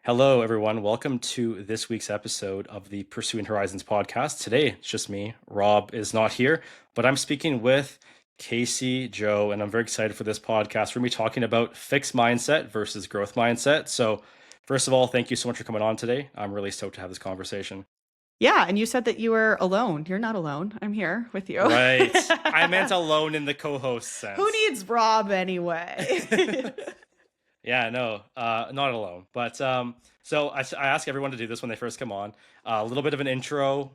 Hello, everyone. Welcome to this week's episode of the Pursuing Horizons podcast. Today, it's just me. Rob is not here, but I'm speaking with Kasey Jo, and I'm very excited for this podcast. We're going to be talking about fixed mindset versus growth mindset. So, first of all, thank you so much for coming on today. I'm really stoked to have this conversation. Yeah, and you said that you were alone. You're not alone. I'm here with you. Right. I meant alone in the co-host Who sense. needs Rob anyway? Yeah, no, not alone. But I ask everyone to do this when they first come on. A little bit of an intro,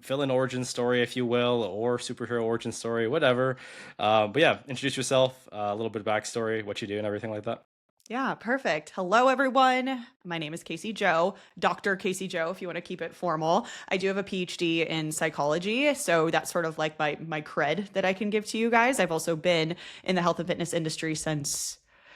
fill in origin story, if you will, or superhero origin story, whatever. But yeah, introduce yourself, a little bit of backstory, what you do, and everything like that. Yeah, perfect. Hello, everyone. My name is Kasey Jo, Dr. Kasey Jo, if you want to keep it formal. I do have a PhD in psychology, so that's sort of like my cred that I can give to you guys. I've also been in the health and fitness industry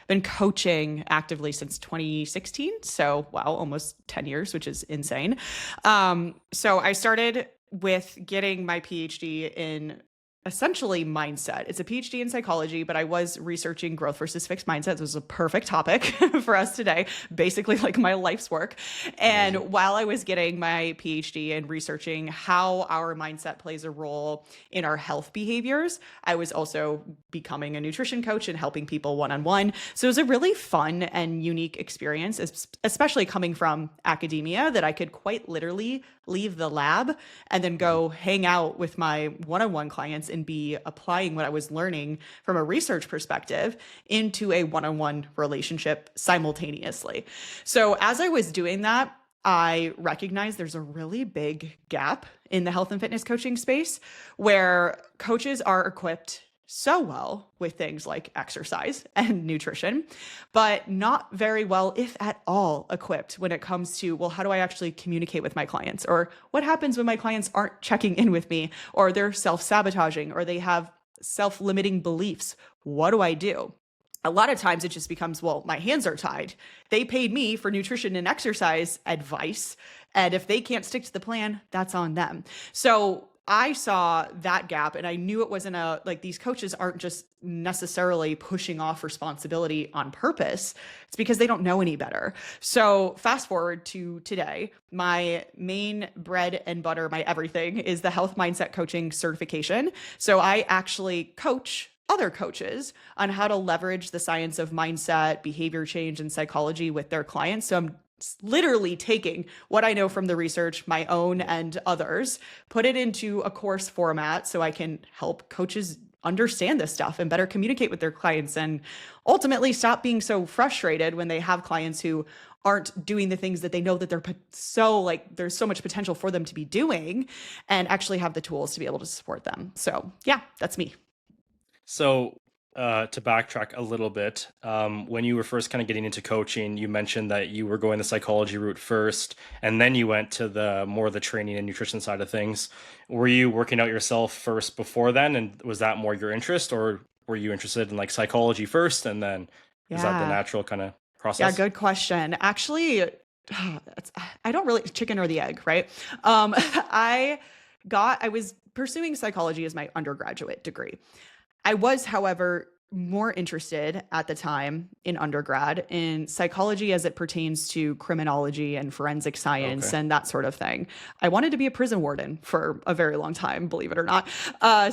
been coaching actively since 2016. So, wow, almost 10 years, which is insane. So I started with getting my PhD in essentially mindset. It's a PhD in psychology, but I was researching growth versus fixed mindsets. It was a perfect topic for us today, basically like my life's work. And Amazing. while I was getting my PhD and researching how our mindset plays a role in our health behaviors, I was also becoming a nutrition coach and helping people one-on-one. So it was a really fun and unique experience, especially coming from academia, that I could quite literally leave the lab and then go hang out with my one-on-one clients and be applying what I was learning from a research perspective into a one-on-one relationship simultaneously. So as I was doing that, I recognized there's a really big gap in the health and fitness coaching space where coaches are equipped so well with things like exercise and nutrition, but not very well, if at all, equipped when it comes to, well, how do I actually communicate with my clients? Or what happens when my clients aren't checking in with me, or they're self-sabotaging, or they have self-limiting beliefs? What do I do? A lot of times it just becomes, well, my hands are tied. They paid me for nutrition and exercise advice. And if they can't stick to the plan, that's on them. So I saw that gap and I knew it wasn't these coaches aren't just necessarily pushing off responsibility on purpose. It's because they don't know any better. So fast forward to today, my main bread and butter, my everything is the health mindset coaching certification. So I actually coach other coaches on how to leverage the science of mindset, behavior change, and psychology with their clients. So I'm literally taking what I know from the research, my own and others, put it into a course format so I can help coaches understand this stuff and better communicate with their clients and ultimately stop being so frustrated when they have clients who aren't doing the things that they know that there's so much potential for them to be doing, and actually have the tools to be able to support them. So yeah, that's me. So, to backtrack a little bit, when you were first kind of getting into coaching, you mentioned that you were going the psychology route first, and then you went to the training and nutrition side of things. Were you working out yourself first before then, and was that more your interest, or were you interested in like psychology first, and then is that the Yeah. natural kind of Yeah, process? good question. Actually, I don't really chicken or the egg, right? I was pursuing psychology as my undergraduate degree. I was, however, more interested at the time in undergrad in psychology as it pertains to criminology and forensic science Okay. and that sort of thing. I wanted to be a prison warden for a very long time, believe it or not.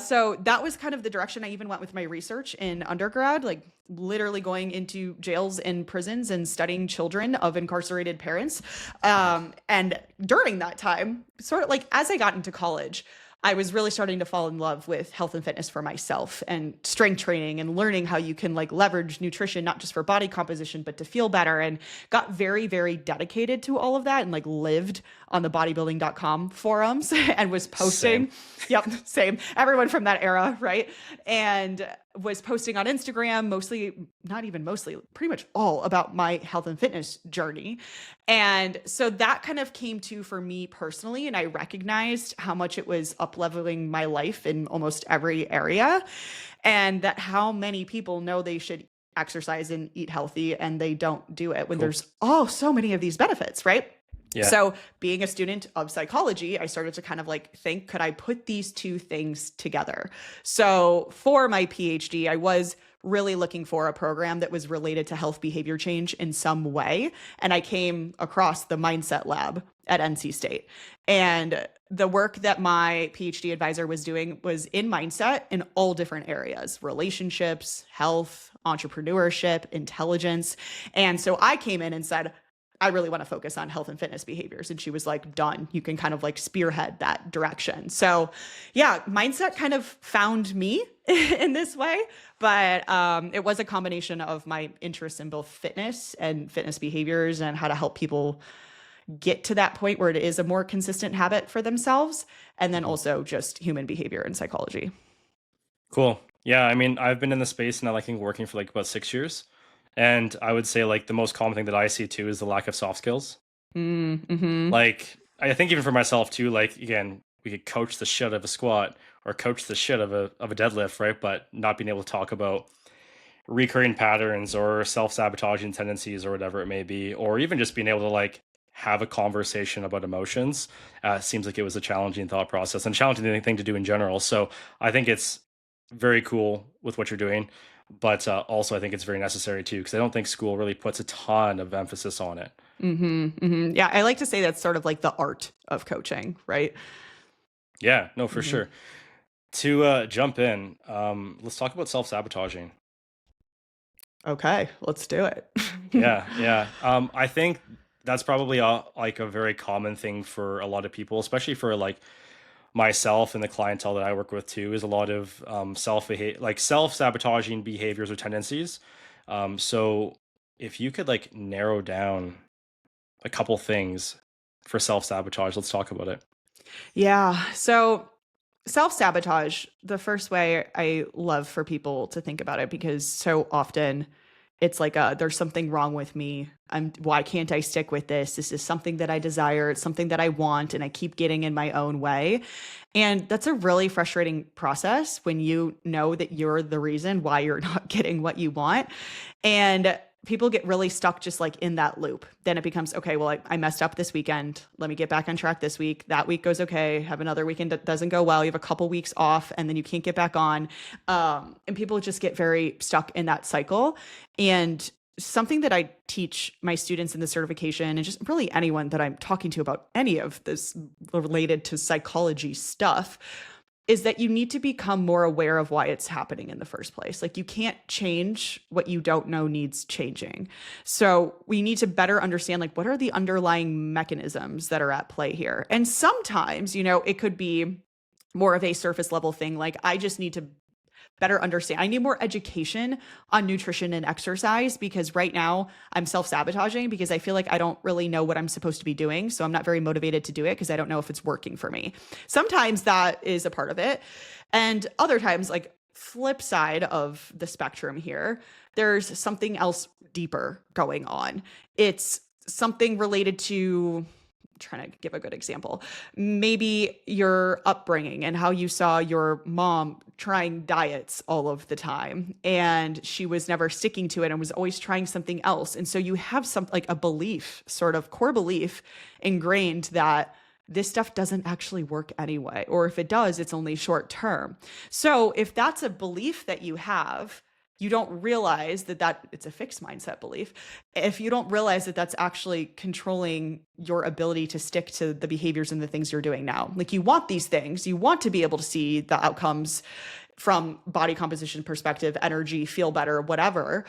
So that was kind of the direction I even went with my research in undergrad, like literally going into jails and prisons and studying children of incarcerated parents. And during that time, sort of like as I got into college, I was really starting to fall in love with health and fitness for myself and strength training and learning how you can like leverage nutrition, not just for body composition, but to feel better, and got very, very dedicated to all of that and like lived on the bodybuilding.com forums and was Same. posting. Yep, same. Everyone from that era, right? And was posting on Instagram, mostly, not even mostly, pretty much all about my health and fitness journey. And so that kind of came to for me personally. And I recognized how much it was up leveling my life in almost every area. And that how many people know they should exercise and eat healthy and they don't do it when Cool. there's so many of these benefits, right? Yeah. So, being a student of psychology, I started to kind of like think, could I put these two things together? So, for my PhD, I was really looking for a program that was related to health behavior change in some way. And I came across the Mindset Lab at NC State. And the work that my PhD advisor was doing was in mindset in all different areas: relationships, health, entrepreneurship, intelligence. And so I came in and said, I really want to focus on health and fitness behaviors. And she was like, done. You can kind of like spearhead that direction. So yeah, mindset kind of found me in this way. But it was a combination of my interest in both fitness and fitness behaviors and how to help people get to that point where it is a more consistent habit for themselves. And then also just human behavior and psychology. Cool. Yeah, I mean, I've been in the space now, I think working for like about 6 years. And I would say like the most common thing that I see too is the lack of soft skills. Mm-hmm. Like, I think even for myself too, like, again, we could coach the shit out of a squat or coach the shit of a deadlift, right? But not being able to talk about recurring patterns or self-sabotaging tendencies or whatever it may be, or even just being able to like have a conversation about emotions, seems like it was a challenging thought process and challenging thing to do in general. So I think it's very cool with what you're doing, but also I think it's very necessary too, because I don't think school really puts a ton of emphasis on it. Mm-hmm, mm-hmm. Yeah, I like to say that's sort of like the art of coaching, right? Yeah, no, for sure. To jump in, let's talk about self-sabotaging. Okay, let's do it. Yeah. I think that's probably like a very common thing for a lot of people, especially for like myself and the clientele that I work with too, is a lot of self-sabotaging behaviors or tendencies. So if you could like narrow down a couple things for self-sabotage, let's talk about it. Yeah. So self-sabotage, the first way I love for people to think about it, because so often it's like there's something wrong with me. Why can't I stick with this? This is something that I desire. It's something that I want, and I keep getting in my own way. And that's a really frustrating process when you know that you're the reason why you're not getting what you want. And people get really stuck just like in that loop. Then it becomes, okay, well, I messed up this weekend. Let me get back on track this week. That week goes okay. Have another weekend that doesn't go well. You have a couple weeks off and then you can't get back on. And people just get very stuck in that cycle. And something that I teach my students in the certification, and just really anyone that I'm talking to about any of this related to psychology stuff, is that you need to become more aware of why it's happening in the first place. Like, you can't change what you don't know needs changing. So we need to better understand, like, what are the underlying mechanisms that are at play here? And sometimes, it could be more of a surface level thing. Like, I just need to better understand. I need more education on nutrition and exercise, because right now I'm self-sabotaging because I feel like I don't really know what I'm supposed to be doing. So I'm not very motivated to do it because I don't know if it's working for me. Sometimes that is a part of it. And other times, like, flip side of the spectrum here, there's something else deeper going on. It's something related to, trying to give a good example, maybe your upbringing and how you saw your mom trying diets all of the time, and she was never sticking to it and was always trying something else. And so you have some, like, a belief, sort of core belief ingrained that this stuff doesn't actually work anyway, or if it does, it's only short term. So if that's a belief that you have, you don't realize that it's a fixed mindset belief. If you don't realize that that's actually controlling your ability to stick to the behaviors and the things you're doing now. Like, you want these things, you want to be able to see the outcomes from body composition perspective, energy, feel better, whatever.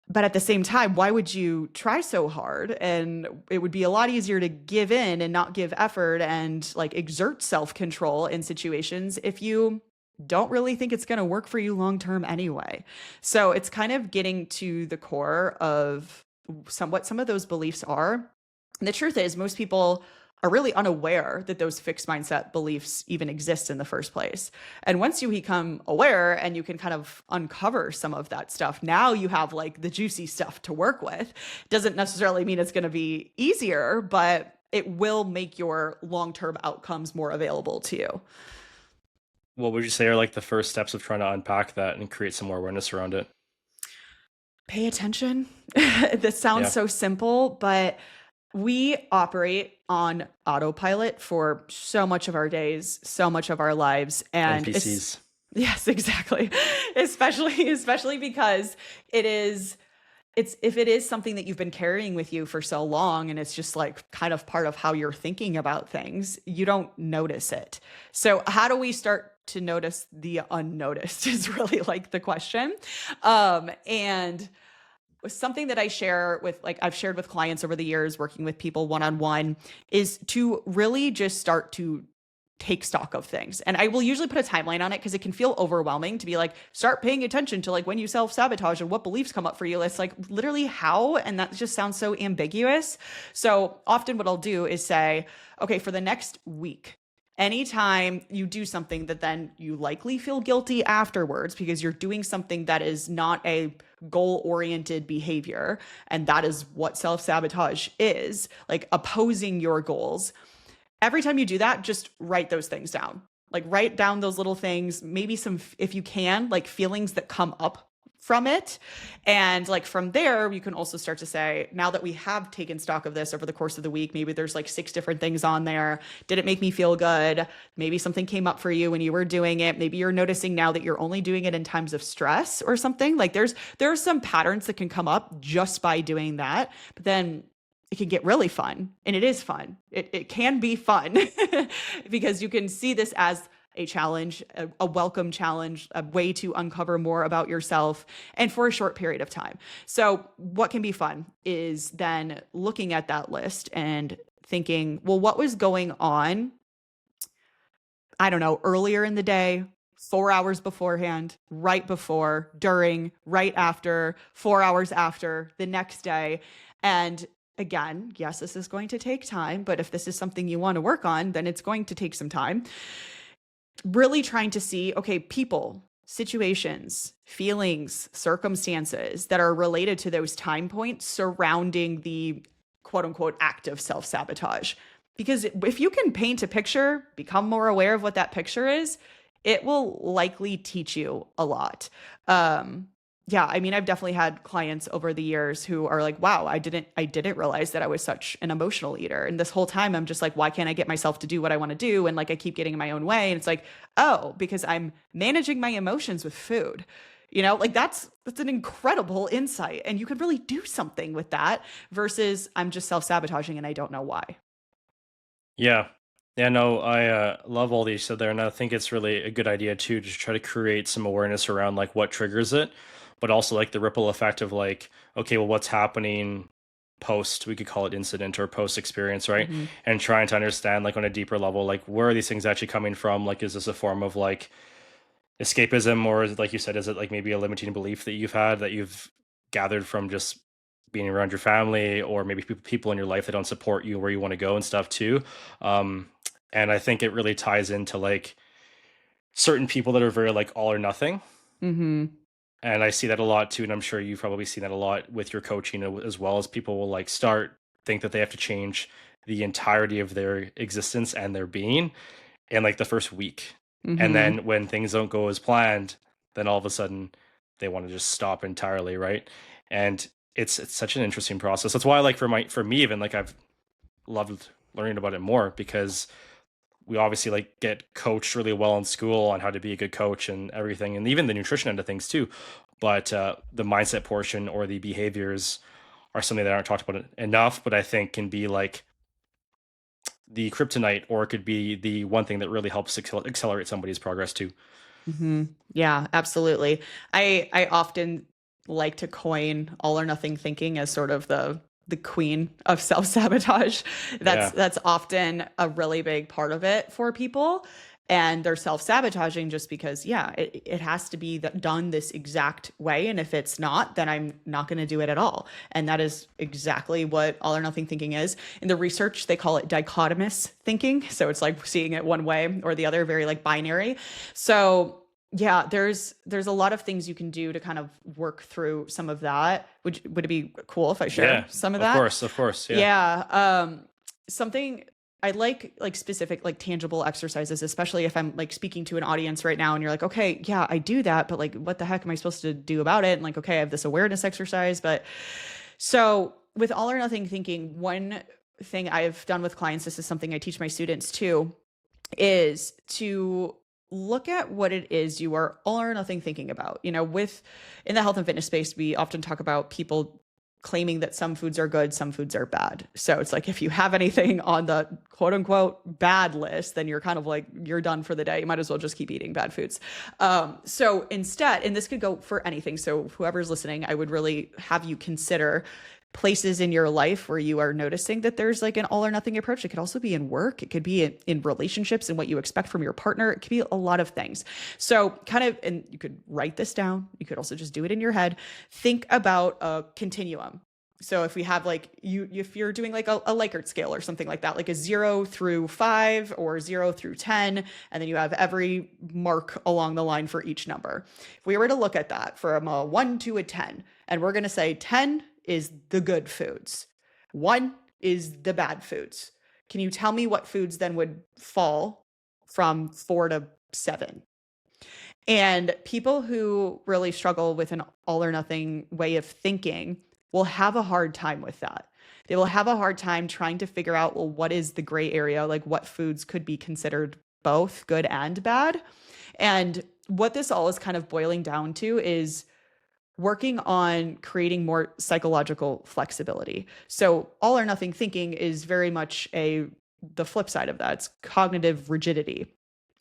But at the same time, why would you try so hard? And it would be a lot easier to give in and not give effort and like exert self-control in situations if you don't really think it's going to work for you long term anyway. So it's kind of getting to the core of what some of those beliefs are. And the truth is, most people are really unaware that those fixed mindset beliefs even exist in the first place. And once you become aware and you can kind of uncover some of that stuff, now you have like the juicy stuff to work with. Doesn't necessarily mean it's going to be easier, but it will make your long-term outcomes more available to you. What would you say are like the first steps of trying to unpack that and create some more awareness around it? Pay attention. This sounds so simple, but we operate on autopilot for so much of our days, so much of our lives. And NPCs. Yes, exactly. Especially because it is it's if it is something that you've been carrying with you for so long and it's just like kind of part of how you're thinking about things, you don't notice it. So how do we start to notice the unnoticed is really like the question. And something that I share with like I've shared with clients over the years working with people one on one is to really just start to take stock of things. And I will usually put a timeline on it because it can feel overwhelming to be like, start paying attention to like when you self sabotage and what beliefs come up for you. It's like literally how, and that just sounds so ambiguous. So often what I'll do is say, okay, for the next week, anytime you do something that then you likely feel guilty afterwards because you're doing something that is not a goal oriented behavior, and that is what self sabotage is, like opposing your goals. Every time you do that, just write those things down. Like write down those little things, maybe some, if you can, like feelings that come up from it. And like from there, you can also start to say, now that we have taken stock of this over the course of the week, maybe there's like 6 different things on there. Did it make me feel good? Maybe something came up for you when you were doing it. Maybe you're noticing now that you're only doing it in times of stress or something. Like there are some patterns that can come up just by doing that. But then it can get really fun, and it is fun. It can be fun because you can see this as a challenge, a welcome challenge, a way to uncover more about yourself and for a short period of time. So what can be fun is then looking at that list and thinking, well, what was going on, I don't know, earlier in the day, 4 hours beforehand, right before, during, right after, 4 hours after, the next day. And again, yes, this is going to take time, but if this is something you want to work on, then it's going to take some time. Really trying to see, okay, people, situations, feelings, circumstances that are related to those time points surrounding the quote unquote act of self sabotage. Because if you can paint a picture, become more aware of what that picture is, it will likely teach you a lot. Yeah, I mean, I've definitely had clients over the years who are like, wow, I didn't realize that I was such an emotional eater. And this whole time I'm just like, why can't I get myself to do what I want to do? And like, I keep getting in my own way. And it's like, oh, because I'm managing my emotions with food. Like that's an incredible insight. And you could really do something with that versus I'm just self-sabotaging and I don't know why. Yeah. Yeah, no, I love all these said there, and I think it's really a good idea too to try to create some awareness around like what triggers it, but also like the ripple effect of like, okay, well, what's happening post, we could call it incident or post experience, right? Mm-hmm. And trying to understand like on a deeper level, like where are these things actually coming from? Like, is this a form of like escapism, or is it, like you said, is it like maybe a limiting belief that you've had that you've gathered from just being around your family, or maybe people in your life that don't support you where you want to go and stuff too. um and I think it really ties into like certain people that are very like all or nothing, Mm-hmm. and I see that a lot too, and I'm sure you've probably seen that a lot with your coaching as well, as people will like start think that they have to change the entirety of their existence and their being in like the first week. And Mm-hmm. then when things don't go as planned, then all of a sudden they want to just stop entirely, right? And it's such an interesting process. That's why like for me even like I've loved learning about it more, because we obviously like get coached really well in school on how to be a good coach and everything, and even the nutrition end of things too. But the mindset portion or the behaviors are something that aren't talked about enough, but I think can be like the kryptonite, or it could be the one thing that really helps accelerate somebody's progress too. Mm-hmm. Yeah, absolutely. I often like to coin all or nothing thinking as sort of the queen of self-sabotage. That's Yeah. that's often a really big part of it for people. And they're self-sabotaging just because, yeah, it has to be done this exact way. And if it's not, then I'm not going to do it at all. And that is exactly what all or nothing thinking is. In the research, they call it dichotomous thinking. So it's like seeing it one way or the other, very like binary. So yeah, there's a lot of things you can do to kind of work through some of that. Would it be cool if I share Yeah, some of of that? course, of course. Yeah. Yeah. Something I like specific, like tangible exercises, especially if I'm like speaking to an audience right now and you're like, okay, yeah, I do that, but like, what the heck am I supposed to do about it? And like, okay, I have this awareness exercise, but so with all or nothing thinking, one thing I've done with clients, this is something I teach my students too, is to look at what it is you are all or nothing thinking about. With in the health and fitness space, we often talk about people claiming that some foods are good, some foods are bad. So it's like if you have anything on the quote unquote bad list, then you're kind of like, you're done for the day. You might as well just keep eating bad foods. So instead, and this could go for anything. So whoever's listening, I would really have you consider places in your life where you are noticing that there's like an all or nothing approach. It could also be in work. It could be in relationships and what you expect from your partner. It could be a lot of things. So kind of, and you could write this down. You could also just do it in your head. Think about a continuum. So if we have like if you're doing like a Likert scale or something like that, like a 0 through 5 or 0 through 10, and then you have every mark along the line for each number. If we were to look at that from a 1 to a 10, and we're going to say 10 is the good foods, 1 is the bad foods. Can you tell me what foods then would fall from 4 to 7? And people who really struggle with an all or nothing way of thinking will have a hard time with that. They will have a hard time trying to figure out, well, what is the gray area? Like what foods could be considered both good and bad? And what this all is kind of boiling down to is working on creating more psychological flexibility. So all or nothing thinking is very much the flip side of that. It's cognitive rigidity.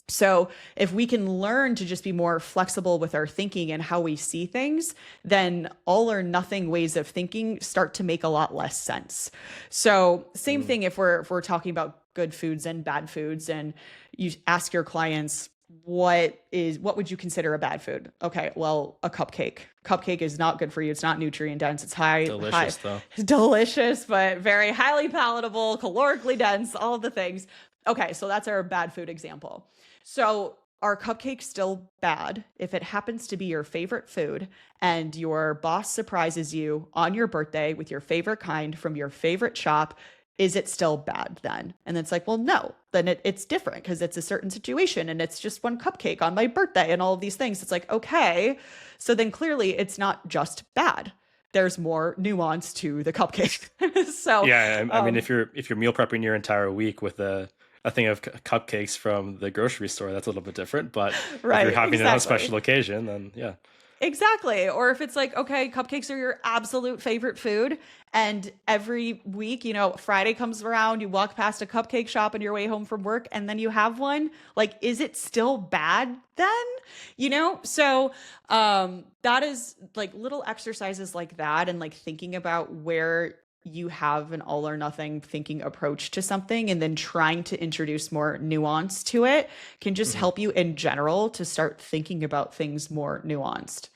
So if we can learn to just be more flexible with our thinking and how we see things, then all or nothing ways of thinking start to make a lot less sense. So same thing if we're talking about good foods and bad foods, and you ask your clients, what would you consider a bad food? Okay, well, a cupcake. Cupcake is not good for you. It's not nutrient dense. It's Delicious though. delicious, but very highly palatable, calorically dense, all of the things. Okay, so that's our bad food example. So are cupcakes still bad if it happens to be your favorite food and your boss surprises you on your birthday with your favorite kind from your favorite shop? Is it still bad then? And it's like, well, no, then it's different because it's a certain situation and it's just one cupcake on my birthday and all of these things. It's like, okay, so then clearly it's not just bad. There's more nuance to the cupcake. So Yeah, I mean, if you're meal prepping your entire week with a thing of cupcakes from the grocery store, that's a little bit different. But if right, you're having it on a exactly. special occasion, then yeah. Exactly. Or if it's like, okay, cupcakes are your absolute favorite food. And every week, Friday comes around, you walk past a cupcake shop on your way home from work, and then you have one. Like, is it still bad then? So that is like little exercises like that, and like thinking about where you have an all or nothing thinking approach to something and then trying to introduce more nuance to it can just help you in general to start thinking about things more nuanced.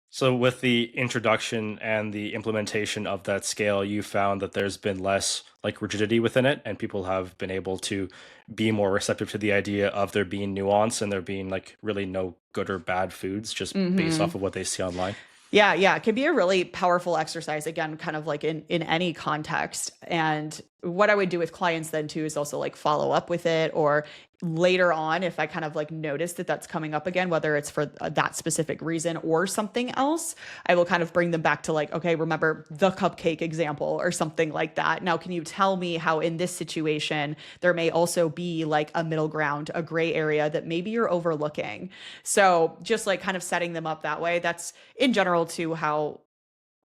So with the introduction and the implementation of that scale, you found that there's been less like rigidity within it, and people have been able to be more receptive to the idea of there being nuance and there being like really no good or bad foods just based Hmm. off of what they see online. Yeah, it can be a really powerful exercise, again, kind of like in any context. And what I would do with clients then too is also like follow up with it, or later on, if I kind of like notice that that's coming up again, whether it's for that specific reason or something else, I will kind of bring them back to like, okay, remember the cupcake example or something like that. Now, can you tell me how in this situation there may also be like a middle ground, a gray area that maybe you're overlooking? So just like kind of setting them up that way. That's in general to how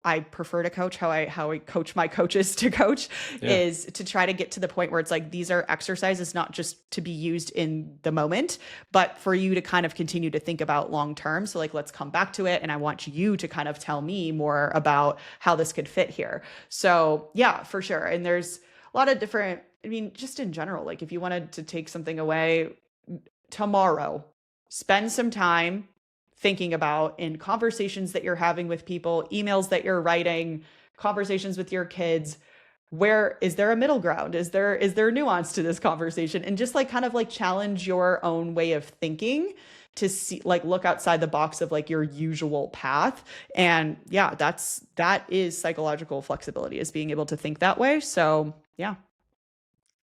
I prefer to coach, how I coach my coaches to coach, Yeah. is to try to get to the point where it's like these are exercises not just to be used in the moment, but for you to kind of continue to think about long term. So like let's come back to it, and I want you to kind of tell me more about how this could fit here. So yeah, for sure. And there's a lot of different, I mean, just in general, like if you wanted to take something away tomorrow, spend some time thinking about in conversations that you're having with people, emails that you're writing, conversations with your kids, where is there a middle ground? Is there nuance to this conversation? And just like kind of like challenge your own way of thinking to see, like look outside the box of like your usual path. And yeah, that is psychological flexibility, is being able to think that way. So yeah.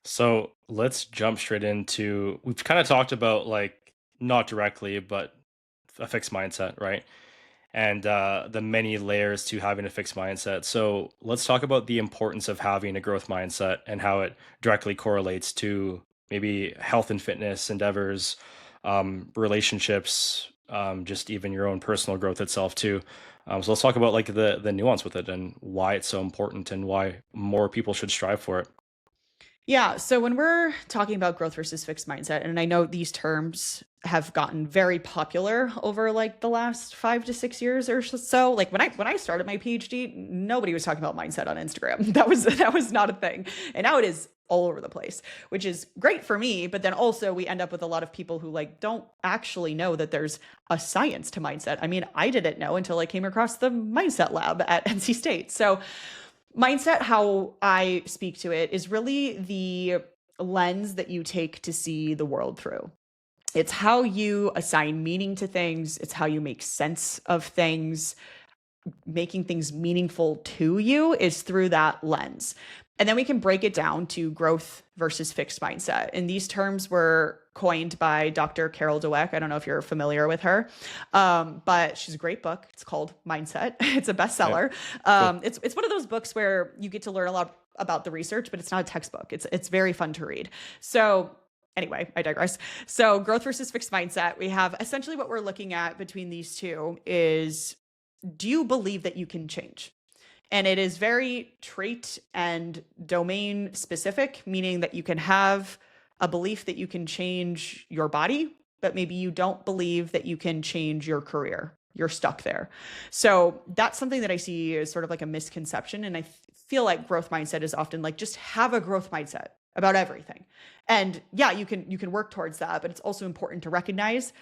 So let's jump straight into, we've kind of talked about like not directly, but a fixed mindset, right? And the many layers to having a fixed mindset. So let's talk about the importance of having a growth mindset and how it directly correlates to maybe health and fitness endeavors, relationships, just even your own personal growth itself too. So let's talk about like the nuance with it and why it's so important and why more people should strive for it. Yeah. So when we're talking about growth versus fixed mindset, and I know these terms have gotten very popular over like the last 5 to 6 years or so. Like when I started my PhD, nobody was talking about mindset on Instagram. That was not a thing. And now it is all over the place, which is great for me. But then also we end up with a lot of people who like don't actually know that there's a science to mindset. I mean, I didn't know until I came across the mindset lab at NC State. So mindset, how I speak to it, is really the lens that you take to see the world through. It's how you assign meaning to things, it's how you make sense of things. Making things meaningful to you is through that lens. And then we can break it down to growth versus fixed mindset. And these terms were coined by Dr. Carol Dweck. I don't know if you're familiar with her, but she's a great book. It's called Mindset. It's a bestseller. Cool. It's one of those books where you get to learn a lot about the research, but it's not a textbook. It's very fun to read. So anyway, I digress. So growth versus fixed mindset, we have essentially what we're looking at between these two is, do you believe that you can change? And it is very trait and domain specific, meaning that you can have a belief that you can change your body, but maybe you don't believe that you can change your career. You're stuck there. So that's something that I see as sort of like a misconception. And I feel like growth mindset is often like, just have a growth mindset about everything. And yeah, you can work towards that, but it's also important to recognize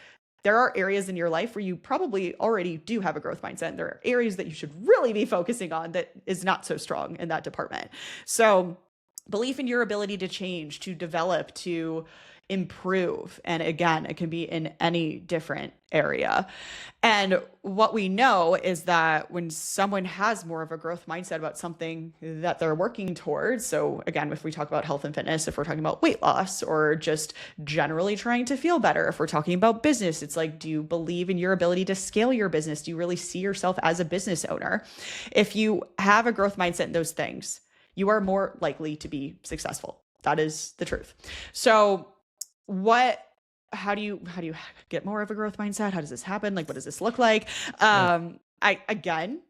there are areas in your life where you probably already do have a growth mindset. And there are areas that you should really be focusing on that is not so strong in that department. So belief in your ability to change, to develop, to improve. And again, it can be in any different area. And what we know is that when someone has more of a growth mindset about something that they're working towards, so again, if we talk about health and fitness, if we're talking about weight loss or just generally trying to feel better, if we're talking about business, it's like, do you believe in your ability to scale your business? Do you really see yourself as a business owner? If you have a growth mindset in those things, you are more likely to be successful. That is the truth. So how do you get more of a growth mindset? How does this happen? Like, what does this look like? Again,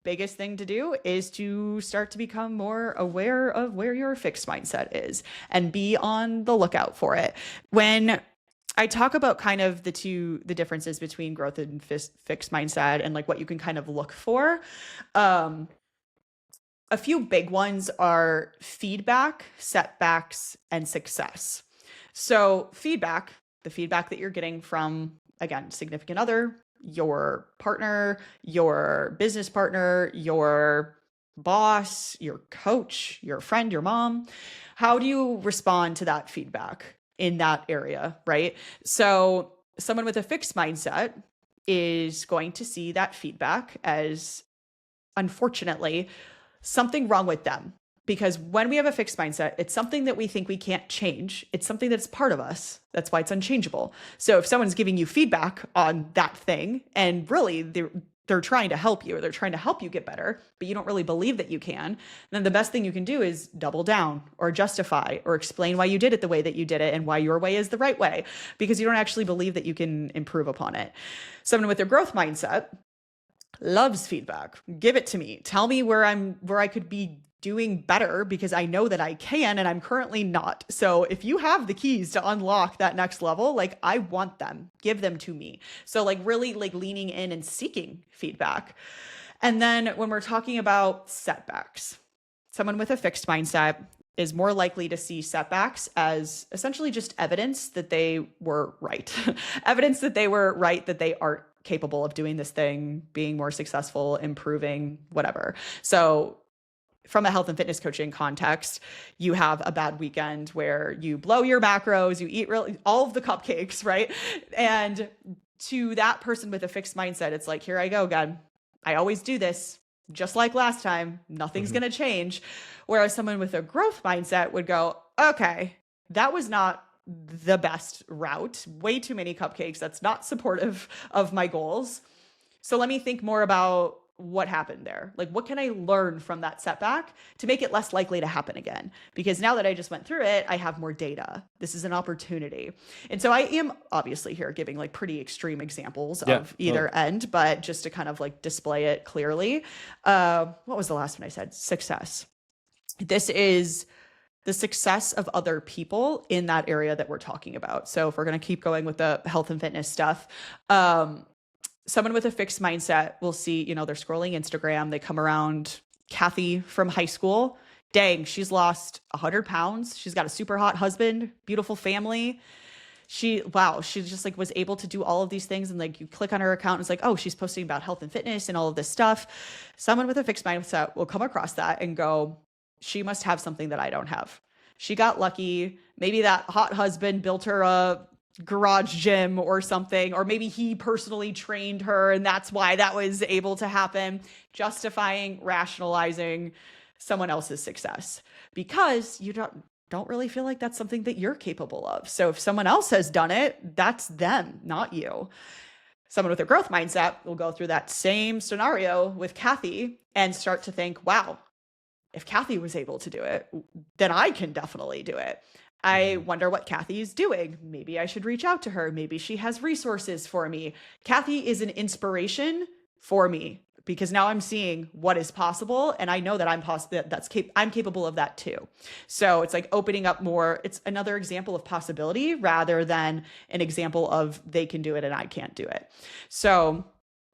biggest thing to do is to start to become more aware of where your fixed mindset is and be on the lookout for it. When I talk about kind of the differences between growth and fixed mindset and like what you can kind of look for, a few big ones are feedback, setbacks, and success. So feedback, the feedback that you're getting from, again, significant other, your partner, your business partner, your boss, your coach, your friend, your mom, how do you respond to that feedback in that area, right? So someone with a fixed mindset is going to see that feedback as, unfortunately, something wrong with them. Because when we have a fixed mindset, it's something that we think we can't change. It's something that's part of us. That's why it's unchangeable. So if someone's giving you feedback on that thing, and really they're trying to help you, or they're trying to help you get better, but you don't really believe that you can, then the best thing you can do is double down or justify or explain why you did it the way that you did it and why your way is the right way, because you don't actually believe that you can improve upon it. Someone with a growth mindset loves feedback. Give it to me. Tell me where I could be doing better, because I know that I can and I'm currently not. So if you have the keys to unlock that next level, like, I want them, give them to me. So like really like leaning in and seeking feedback. And then when we're talking about setbacks, someone with a fixed mindset is more likely to see setbacks as essentially just evidence that they were right. Evidence that they were right, that they aren't capable of doing this thing, being more successful, improving, whatever. So from a health and fitness coaching context, you have a bad weekend where you blow your macros, you eat really all of the cupcakes, right? And to that person with a fixed mindset, it's like, here I go again. I always do this, just like last time. Nothing's going to change. Whereas someone with a growth mindset would go, okay, that was not the best route. Way too many cupcakes. That's not supportive of my goals. So let me think more about what happened there? Like, what can I learn from that setback to make it less likely to happen again? Because now that I just went through it, I have more data. This is an opportunity. And so I am obviously here giving like pretty extreme examples Yeah, of totally. either end, but just to kind of like display it clearly. What was the last one I said? Success. This is the success of other people in that area that we're talking about. So if we're going to keep going with the health and fitness stuff, someone with a fixed mindset will see, they're scrolling Instagram, they come around Kathy from high school. Dang, she's lost 100 pounds. She's got a super hot husband, beautiful family. She just like was able to do all of these things. And like you click on her account, and it's like, oh, she's posting about health and fitness and all of this stuff. Someone with a fixed mindset will come across that and go, she must have something that I don't have. She got lucky. Maybe that hot husband built her a garage gym or something, or maybe he personally trained her and that's why that was able to happen, justifying, rationalizing someone else's success because you don't really feel like that's something that you're capable of. So if someone else has done it, that's them, not you. Someone with a growth mindset will go through that same scenario with Kathy and start to think, wow, if Kathy was able to do it, then I can definitely do it. I wonder what Kathy is doing. Maybe I should reach out to her. Maybe she has resources for me. Kathy is an inspiration for me because now I'm seeing what is possible, and I know that I'm capable of that too. So it's like opening up more. It's another example of possibility rather than an example of they can do it and I can't do it. So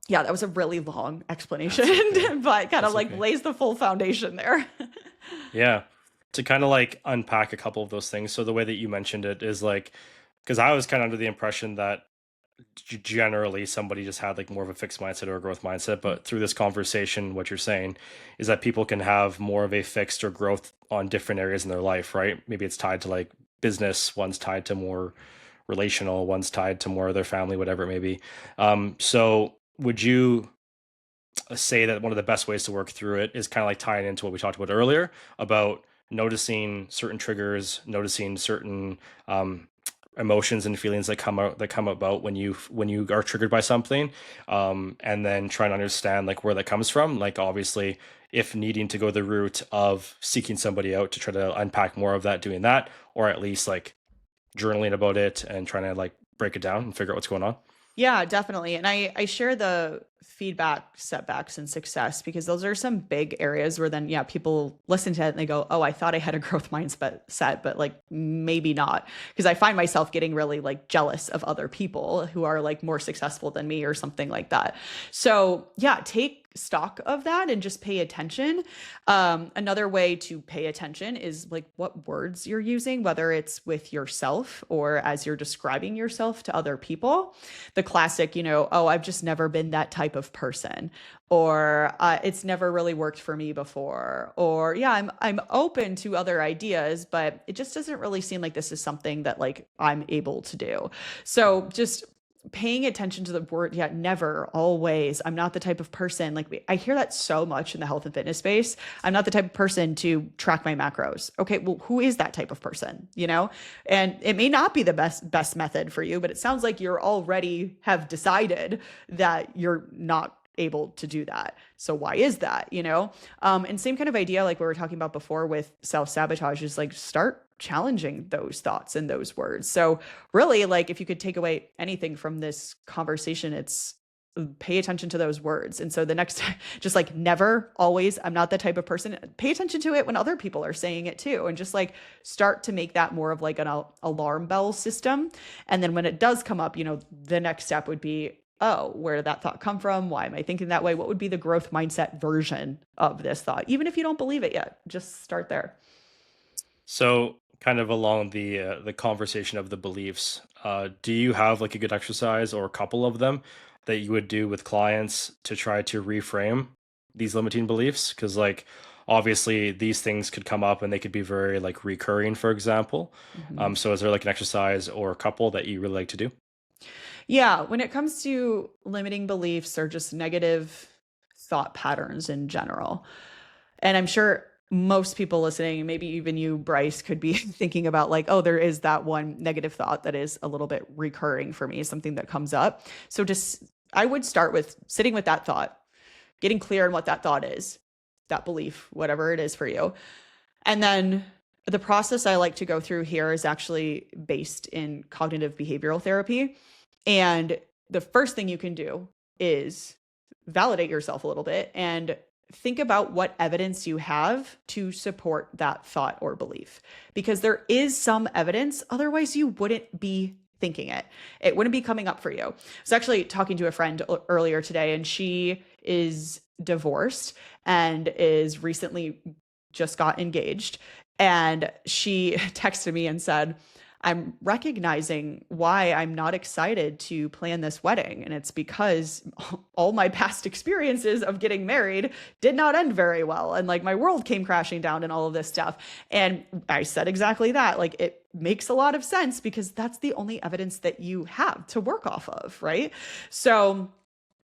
yeah, that was a really long explanation, Okay. but kind of That's like okay. lays the full foundation there. Yeah. To kind of like unpack a couple of those things. So the way that you mentioned it is like, because I was kind of under the impression that generally somebody just had like more of a fixed mindset or a growth mindset. But through this conversation, what you're saying is that people can have more of a fixed or growth on different areas in their life, right? Maybe it's tied to like business, one's tied to more relational, one's tied to more of their family, whatever it may be. So would you say that one of the best ways to work through it is kind of like tying into what we talked about earlier about noticing certain triggers, noticing certain emotions and feelings that come about when you are triggered by something, and then trying to understand like where that comes from. Like obviously, if needing to go the route of seeking somebody out to try to unpack more of that, doing that, or at least like journaling about it and trying to like break it down and figure out what's going on. Yeah, definitely. And I share the feedback, setbacks, and success because those are some big areas where then, yeah, people listen to it and they go, oh, I thought I had a growth mindset, but like maybe not. Because I find myself getting really like jealous of other people who are like more successful than me or something like that. So yeah, take stock of that and just pay attention. Another way to pay attention is like what words you're using, whether it's with yourself or as you're describing yourself to other people. The classic, oh, I've just never been that type of person, or it's never really worked for me before, or yeah, I'm open to other ideas, but it just doesn't really seem like this is something that like I'm able to do. So just paying attention to the word, yeah, never, always. I'm not the type of person like I hear that so much in the health and fitness space. I'm not the type of person to track my macros. Okay, well, who is that type of person? And it may not be the best method for you, but it sounds like you're already have decided that you're not able to do that. So why is that? And same kind of idea like we were talking about before with self-sabotage is like start challenging those thoughts and those words. So really, like if you could take away anything from this conversation, it's pay attention to those words. And so the next time, just like never, always, I'm not that type of person. Pay attention to it when other people are saying it too. And just like start to make that more of like an alarm bell system. And then when it does come up, the next step would be, oh, where did that thought come from? Why am I thinking that way? What would be the growth mindset version of this thought? Even if you don't believe it yet, just start there. So, kind of along the conversation of the beliefs, do you have like a good exercise or a couple of them that you would do with clients to try to reframe these limiting beliefs? Because like obviously these things could come up and they could be very like recurring, for example. Mhm. So is there like an exercise or a couple that you really like to do? Yeah, when it comes to limiting beliefs or just negative thought patterns in general, and I'm sure most people listening, maybe even you, Bryce, could be thinking about like, oh, there is that one negative thought that is a little bit recurring for me, something that comes up. So just, I would start with sitting with that thought. getting clear on what that thought is, that belief, whatever it is for you. And then the process I like to go through here is actually based in cognitive behavioral therapy. And the first thing you can do is validate yourself a little bit and think about what evidence you have to support that thought or belief, because there is some evidence. Otherwise, you wouldn't be thinking it. It wouldn't be coming up for you. I was actually talking to a friend earlier today, and she is divorced and is recently just got engaged. And she texted me and said, I'm recognizing why I'm not excited to plan this wedding. And it's because all my past experiences of getting married did not end very well. And like my world came crashing down and all of this stuff. And I said exactly that. Like it makes a lot of sense because that's the only evidence that you have to work off of, right? So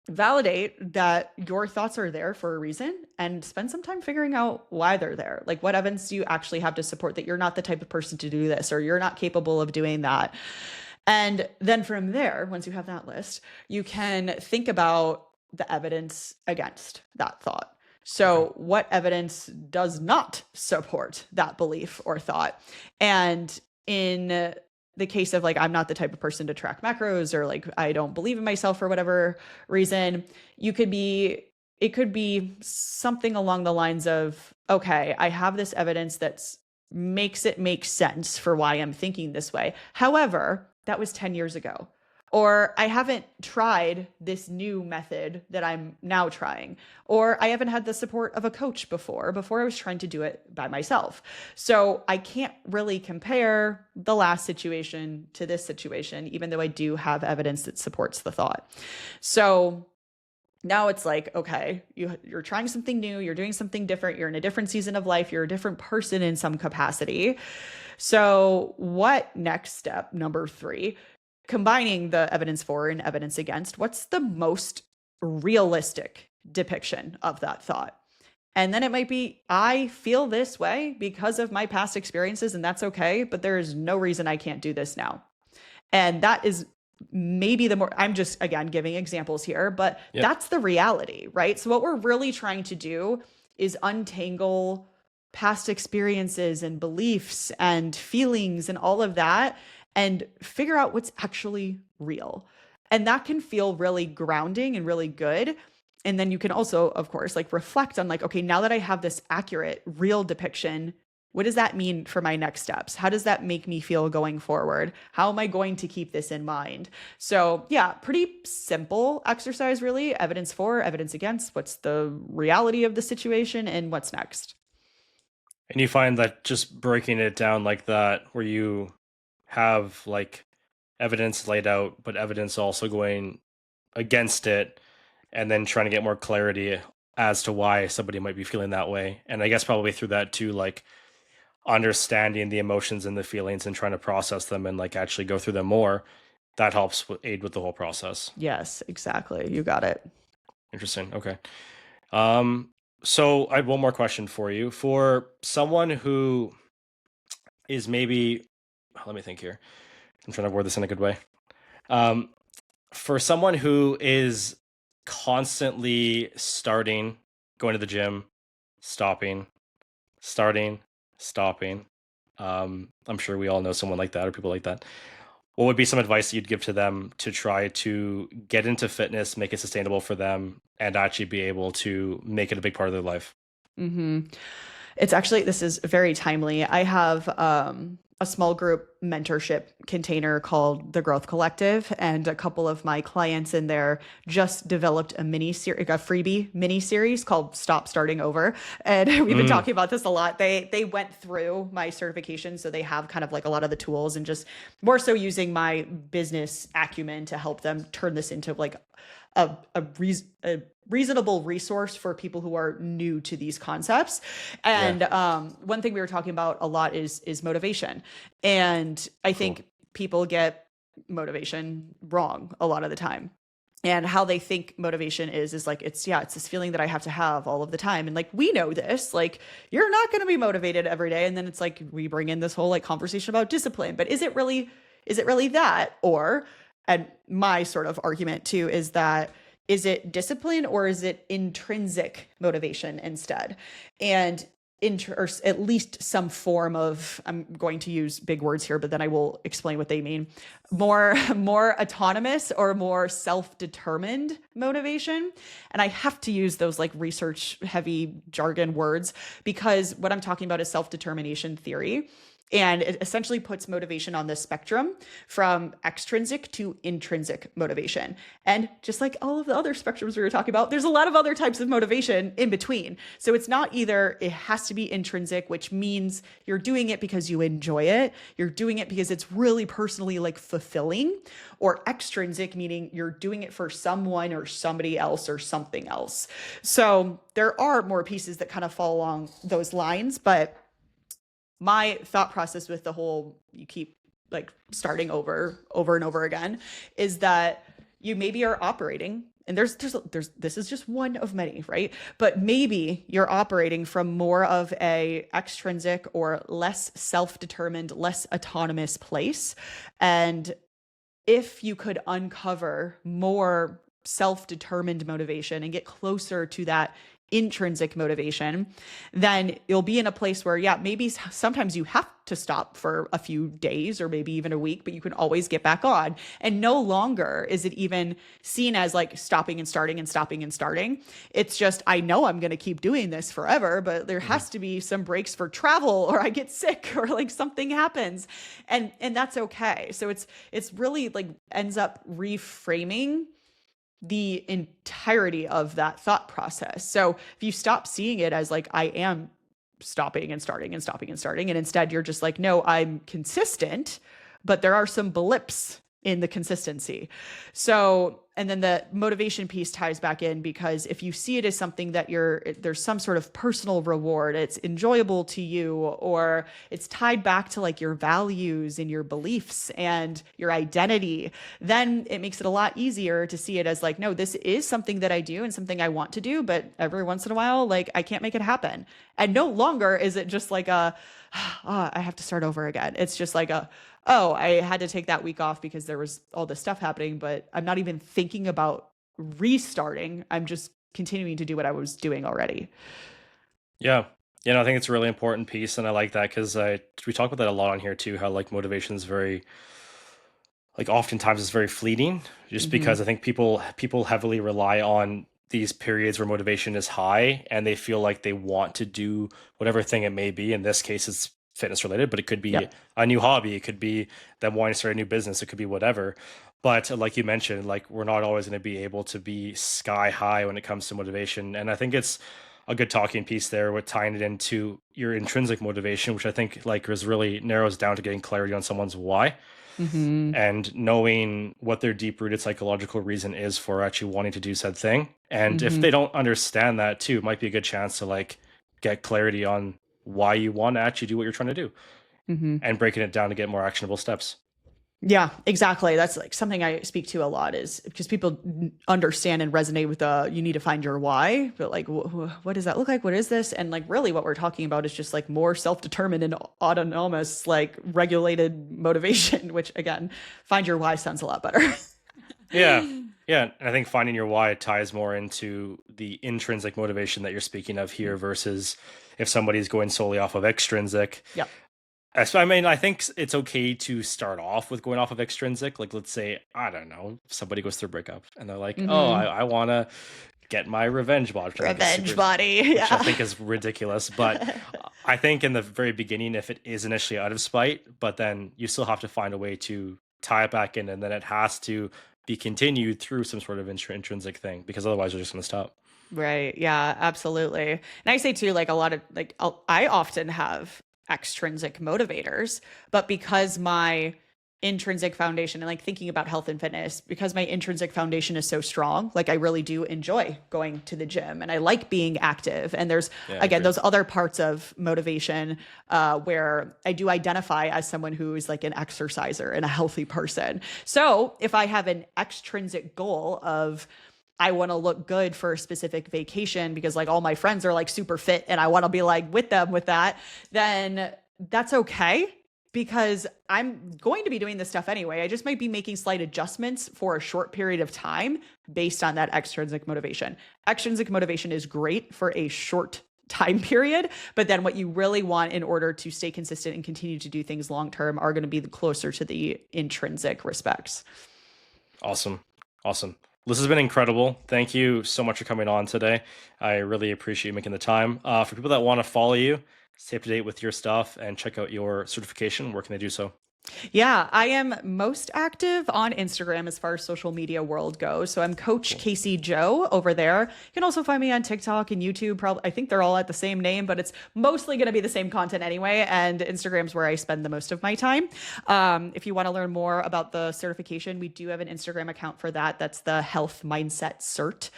validate that your thoughts are there for a reason and spend some time figuring out why they're there. Like what evidence do you actually have to support that you're not the type of person to do this or you're not capable of doing that? And then from there, once you have that list, you can think about the evidence against that thought. So what evidence does not support that belief or thought? And in the case of like, I'm not the type of person to track macros or like, I don't believe in myself for whatever reason, it could be something along the lines of, okay, I have this evidence that makes it make sense for why I'm thinking this way. However, that was 10 years ago. Or I haven't tried this new method that I'm now trying, or I haven't had the support of a coach before I was trying to do it by myself. So I can't really compare the last situation to this situation, even though I do have evidence that supports the thought. So now it's like, okay, you're trying something new, you're doing something different, you're in a different season of life, you're a different person in some capacity. So what next step, number 3, combining the evidence for and evidence against, what's the most realistic depiction of that thought? And then it might be, I feel this way because of my past experiences, and that's okay, but there is no reason I can't do this now. And that is maybe I'm just, again, giving examples here, but that's the reality, right? So what we're really trying to do is untangle past experiences and beliefs and feelings and all of that, and figure out what's actually real. And that can feel really grounding and really good. And then you can also, of course, like reflect on like, okay, now that I have this accurate, real depiction, what does that mean for my next steps? How does that make me feel going forward? How am I going to keep this in mind? So yeah, pretty simple exercise, really. Evidence for, evidence against, what's the reality of the situation and what's next. And you find that just breaking it down like that, where you have like evidence laid out, but evidence also going against it, and then trying to get more clarity as to why somebody might be feeling that way. And I guess probably through that too, like understanding the emotions and the feelings and trying to process them and like actually go through them more, that helps aid with the whole process. Yes, exactly. You got it. Interesting. Okay. So I have one more question for you. For someone who is maybe, let me think here. I'm trying to word this in a good way. For someone who is constantly starting, going to the gym, stopping, starting, stopping. I'm sure we all know someone like that or people like that. What would be some advice that you'd give to them to try to get into fitness, make it sustainable for them, and actually be able to make it a big part of their life? Mm-hmm. It's actually, this is very timely. I have a small group mentorship container called the Growth Collective, and a couple of my clients in there just developed a freebie mini series called Stop Starting Over. And we've been talking about this a lot. They went through my certification, so they have kind of like a lot of the tools, and just more so using my business acumen to help them turn this into like a reasonable resource for people who are new to these concepts. And one thing we were talking about a lot is motivation. And I think people get motivation wrong a lot of the time. And how they think motivation is like, it's this feeling that I have to have all of the time. And like, we know this, like, you're not going to be motivated every day. And then it's like, we bring in this whole like conversation about discipline, but is it really that? And my sort of argument too is that is it discipline or is it intrinsic motivation instead? And or at least some form of, I'm going to use big words here, but then I will explain what they mean. More autonomous or more self-determined motivation. And I have to use those like research heavy jargon words because what I'm talking about is self-determination theory. And it essentially puts motivation on the spectrum from extrinsic to intrinsic motivation. And just like all of the other spectrums we were talking about, there's a lot of other types of motivation in between. So it's not either it has to be intrinsic, which means you're doing it because you enjoy it. You're doing it because it's really personally like fulfilling, or extrinsic, meaning you're doing it for someone or somebody else or something else. So there are more pieces that kind of fall along those lines, but my thought process with the whole, you keep like starting over and over again, is that you maybe are operating, and there's this is just one of many, right? But maybe you're operating from more of a extrinsic or less self-determined, less autonomous place. And if you could uncover more self-determined motivation and get closer to that intrinsic motivation, then you'll be in a place where, yeah, maybe sometimes you have to stop for a few days or maybe even a week, but you can always get back on. And no longer is it even seen as like stopping and starting and stopping and starting. It's just, I know I'm going to keep doing this forever, but there has to be some breaks for travel, or I get sick, or like something happens. And that's okay. So it's really like ends up reframing the entirety of that thought process. So if you stop seeing it as like, I am stopping and starting and stopping and starting, and instead you're just like, no, I'm consistent, but there are some blips in the consistency. So, and then the motivation piece ties back in, because if you see it as something that there's some sort of personal reward, it's enjoyable to you, or it's tied back to like your values and your beliefs and your identity, then it makes it a lot easier to see it as like, no, this is something that I do and something I want to do, but every once in a while, like I can't make it happen. And no longer is it just like I have to start over again. It's just like oh, I had to take that week off because there was all this stuff happening, but I'm not even thinking about restarting. I'm just continuing to do what I was doing already. Yeah. I think it's a really important piece, and I like that because we talk about that a lot on here too, how like motivation is very, like oftentimes it's very fleeting, just because I think people heavily rely on these periods where motivation is high and they feel like they want to do whatever thing it may be. In this case, it's fitness related, but it could be a new hobby. It could be them wanting to start a new business. It could be whatever. But like you mentioned, like we're not always going to be able to be sky high when it comes to motivation. And I think it's a good talking piece there with tying it into your intrinsic motivation, which I think like really narrows down to getting clarity on someone's why. And knowing what their deep rooted psychological reason is for actually wanting to do said thing. And if they don't understand that too, it might be a good chance to like get clarity on why you want to actually do what you're trying to do, and breaking it down to get more actionable steps. Yeah, exactly. That's like something I speak to a lot, is because people understand and resonate with you need to find your why, but like, what does that look like? What is this? And like, really what we're talking about is just like more self-determined and autonomous, like regulated motivation, which again, find your why sounds a lot better. Yeah. And I think finding your why ties more into the intrinsic motivation that you're speaking of here versus if somebody's going solely off of extrinsic. Yeah. So, I mean, I think it's okay to start off with going off of extrinsic. Like, let's say, I don't know, somebody goes through a breakup and they're like, oh, I want to get my revenge body. Body. Yeah. Which I think is ridiculous. But I think in the very beginning, if it is initially out of spite, but then you still have to find a way to tie it back in, and then it has to be continued through some sort of intrinsic thing, because otherwise you're just going to stop. Right. Yeah, absolutely. And I say too, like a lot of like, I often have extrinsic motivators, but because my intrinsic foundation, and like thinking about health and fitness, because my intrinsic foundation is so strong, like I really do enjoy going to the gym and I like being active. And there's again, those other parts of motivation where I do identify as someone who is like an exerciser and a healthy person. So if I have an extrinsic goal of I want to look good for a specific vacation because like all my friends are like super fit and I want to be like with them with that, then that's okay, because I'm going to be doing this stuff anyway. I just might be making slight adjustments for a short period of time based on that extrinsic motivation. Extrinsic motivation is great for a short time period, but then what you really want in order to stay consistent and continue to do things long term are going to be closer to the intrinsic respects. Awesome. This has been incredible. Thank you so much for coming on today. I really appreciate you making the time. For people that want to follow you, stay up to date with your stuff, and check out your certification, where can they do so? Yeah, I am most active on Instagram as far as social media world goes. So I'm Coach Kasey Jo over there. You can also find me on TikTok and YouTube. Probably, I think they're all at the same name, but it's mostly going to be the same content anyway. And Instagram's where I spend the most of my time. If you want to learn more about the certification, we do have an Instagram account for that. That's the Health Mindset Cert.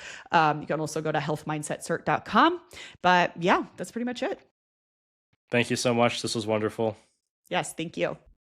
You can also go to healthmindsetcert.com. But yeah, that's pretty much it. Thank you so much. This was wonderful. Yes, thank you.